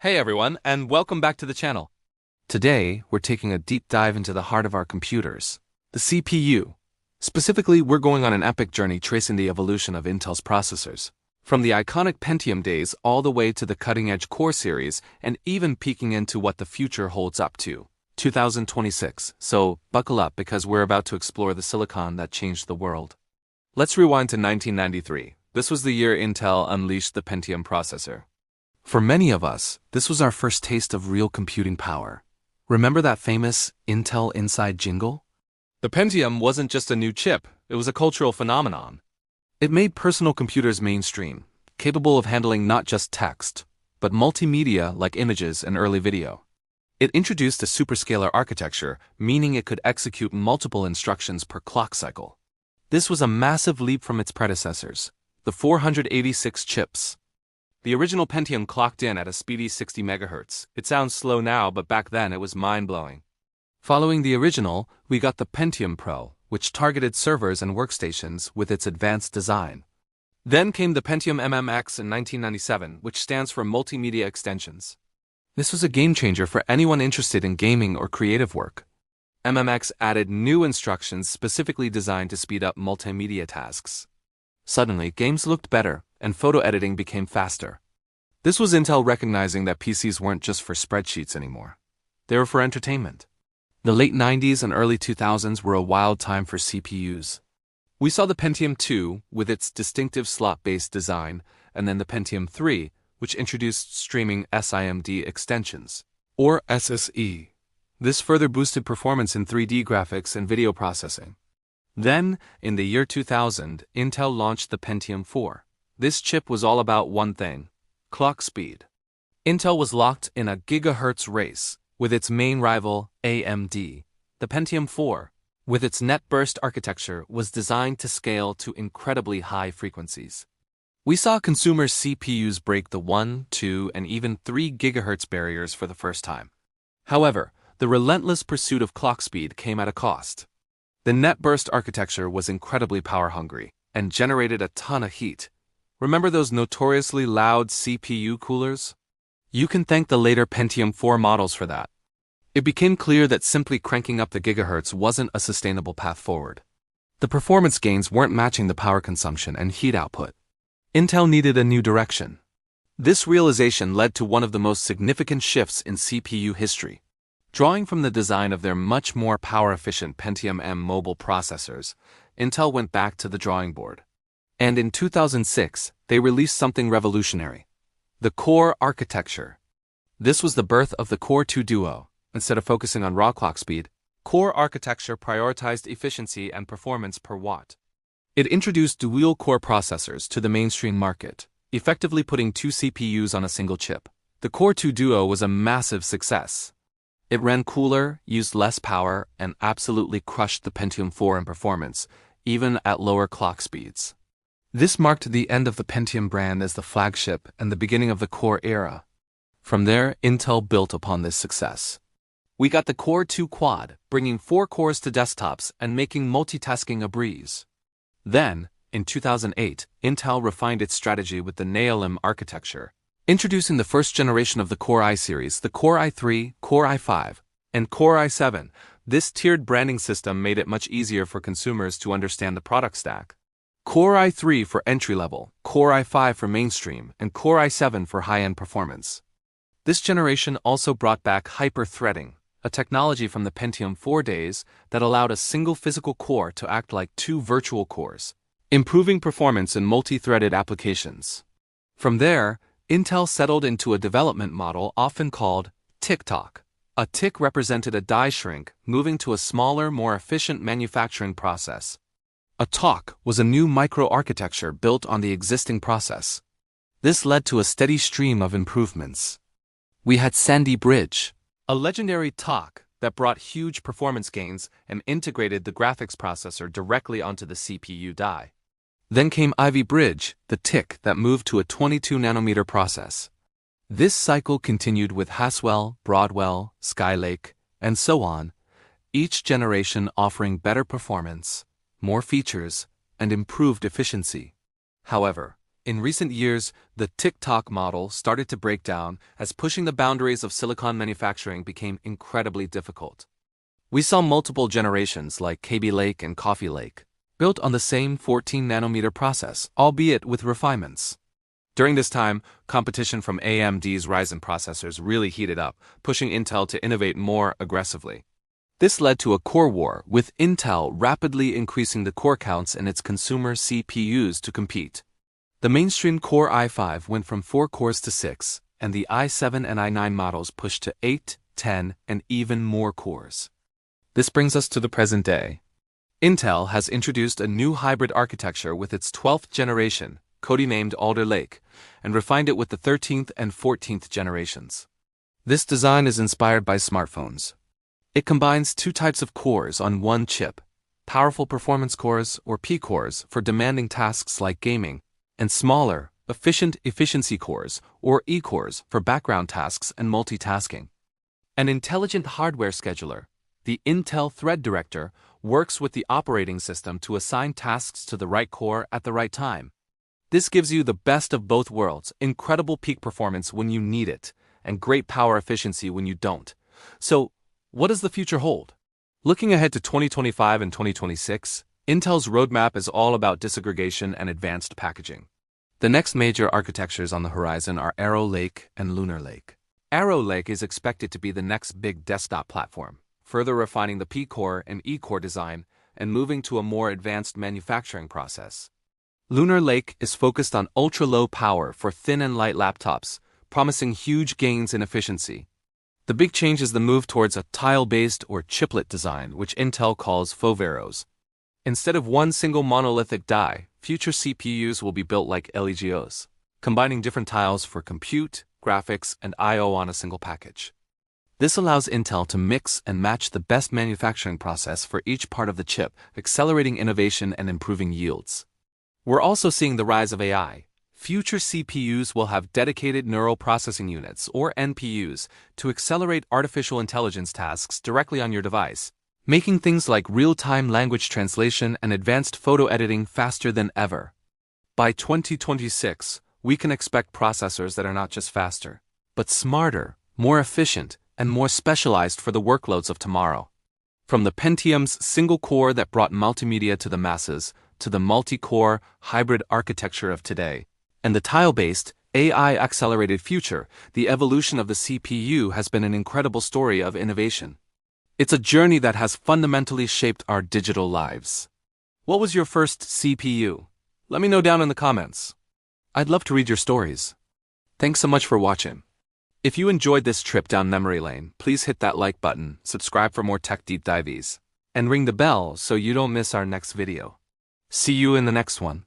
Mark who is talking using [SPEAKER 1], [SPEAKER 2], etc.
[SPEAKER 1] Hey everyone, and welcome back to the channel. Today, we're taking a deep dive into the heart of our computers, the CPU. Specifically, we're going on an epic journey tracing the evolution of Intel's processors, from the iconic Pentium days all the way to the cutting-edge Core series, and even peeking into what the future holds up to 2026. So, buckle up because we're about to explore the silicon that changed the world. Let's rewind to 1993. This was the year Intel unleashed the Pentium processor. For many of us, this was our first taste of real computing power. Remember that famous Intel Inside jingle? The Pentium wasn't just a new chip, it was a cultural phenomenon. It made personal computers mainstream, capable of handling not just text, but multimedia like images and early video. It introduced a superscalar architecture, meaning it could execute multiple instructions per clock cycle. This was a massive leap from its predecessors, the 486 chips. The original Pentium clocked in at a speedy 60 MHz. It sounds slow now, but back then it was mind-blowing. Following the original, we got the Pentium Pro, which targeted servers and workstations with its advanced design. Then came the Pentium MMX in 1997, which stands for Multimedia Extensions. This was a game-changer for anyone interested in gaming or creative work. MMX added new instructions specifically designed to speed up multimedia tasks. Suddenly, games looked better, and photo editing became faster. This was Intel recognizing that PCs weren't just for spreadsheets anymore. They were for entertainment. The late 90s and early 2000s were a wild time for CPUs. We saw the Pentium 2 with its distinctive slot-based design, and then the Pentium 3, which introduced streaming SIMD extensions, or SSE. This further boosted performance in 3D graphics and video processing. Then, in the year 2000, Intel launched the Pentium 4. This chip was all about one thing: clock speed. Intel was locked in a gigahertz race with its main rival, AMD. The Pentium 4, with its net burst architecture, was designed to scale to incredibly high frequencies. We saw consumer CPUs break the 1, 2, and even 3 gigahertz barriers for the first time. However, the relentless pursuit of clock speed came at a cost. The net burst architecture was incredibly power-hungry and generated a ton of heat. Remember those notoriously loud CPU coolers? You can thank the later Pentium 4 models for that. It became clear that simply cranking up the gigahertz wasn't a sustainable path forward. The performance gains weren't matching the power consumption and heat output. Intel needed a new direction. This realization led to one of the most significant shifts in CPU history. Drawing from the design of their much more power-efficient Pentium M mobile processors, Intel went back to the drawing board. And in 2006, they released something revolutionary: the Core architecture. This was the birth of the Core 2 Duo. Instead of focusing on raw clock speed, Core architecture prioritized efficiency and performance per watt. It introduced dual-core processors to the mainstream market, effectively putting two CPUs on a single chip. The Core 2 Duo was a massive success. It ran cooler, used less power, and absolutely crushed the Pentium 4 in performance, even at lower clock speeds. This marked the end of the Pentium brand as the flagship and the beginning of the Core era. From there, Intel built upon this success. We got the Core 2 Quad, bringing 4 cores to desktops and making multitasking a breeze. Then, in 2008, Intel refined its strategy with the Neolem architecture, introducing the first generation of the Core i series, the Core i3, Core i5, and Core i7. This tiered branding system made it much easier for consumers to understand the product stack. Core i3 for entry-level, Core i5 for mainstream, and Core i7 for high-end performance. This generation also brought back hyper-threading, a technology from the Pentium 4 days that allowed a single physical core to act like 2 virtual cores, improving performance in multi-threaded applications. From there, Intel settled into a development model often called tick-tock. A tick represented a die shrink, moving to a smaller, more efficient manufacturing process. A tock was a new microarchitecture built on the existing process. This led to a steady stream of improvements. We had Sandy Bridge, a legendary tock that brought huge performance gains and integrated the graphics processor directly onto the CPU die. Then came Ivy Bridge, the tick that moved to a 22-nanometer process. This cycle continued with Haswell, Broadwell, Skylake, and so on, each generation offering better performance, more features, and improved efficiency. However, In recent years, the TikTok model started to break down as pushing the boundaries of silicon manufacturing became incredibly difficult. We saw multiple generations like Kaby Lake and Coffee Lake, built on the same 14-nanometer process, albeit with refinements. During this time, competition from AMD's Ryzen processors really heated up, pushing Intel to innovate more aggressively. This led to a core war, with Intel rapidly increasing the core counts in its consumer CPUs to compete. The mainstream Core i5 went from 4 cores to 6, and the i7 and i9 models pushed to 8, 10, and even more cores. This brings us to the present day. Intel has introduced a new hybrid architecture with its 12th generation, codenamed Alder Lake, and refined it with the 13th and 14th generations. This design is inspired by smartphones. It combines two types of cores on one chip, powerful performance cores or P cores for demanding tasks like gaming, and smaller, efficient efficiency cores or E cores for background tasks and multitasking. An intelligent hardware scheduler, the Intel Thread Director, works with the operating system to assign tasks to the right core at the right time. This gives you the best of both worlds, incredible peak performance when you need it, and great power efficiency when you don't. So, what does the future hold? Looking ahead to 2025 and 2026, Intel's roadmap is all about disaggregation and advanced packaging. The next major architectures on the horizon are Arrow Lake and Lunar Lake. Arrow Lake is expected to be the next big desktop platform, further refining the P-core and E-core design and moving to a more advanced manufacturing process. Lunar Lake is focused on ultra-low power for thin and light laptops, promising huge gains in efficiency. The big change is the move towards a tile-based or chiplet design, which Intel calls Foveros. Instead of one single monolithic die, future CPUs will be built like LEGOs, combining different tiles for compute, graphics, and I/O on a single package. This allows Intel to mix and match the best manufacturing process for each part of the chip, accelerating innovation and improving yields. We're also seeing the rise of AI. Future CPUs will have dedicated neural processing units, or NPUs, to accelerate artificial intelligence tasks directly on your device, making things like real-time language translation and advanced photo editing faster than ever. By 2026, we can expect processors that are not just faster, but smarter, more efficient, and more specialized for the workloads of tomorrow. From the Pentium's single core that brought multimedia to the masses, to the multi-core, hybrid architecture of today, and the tile-based, AI-accelerated future, the evolution of the CPU has been an incredible story of innovation. It's a journey that has fundamentally shaped our digital lives. What was your first CPU? Let me know down in the comments. I'd love to read your stories. Thanks so much for watching. If you enjoyed this trip down memory lane, please hit that like button, subscribe for more tech deep dives, and ring the bell so you don't miss our next video. See you in the next one.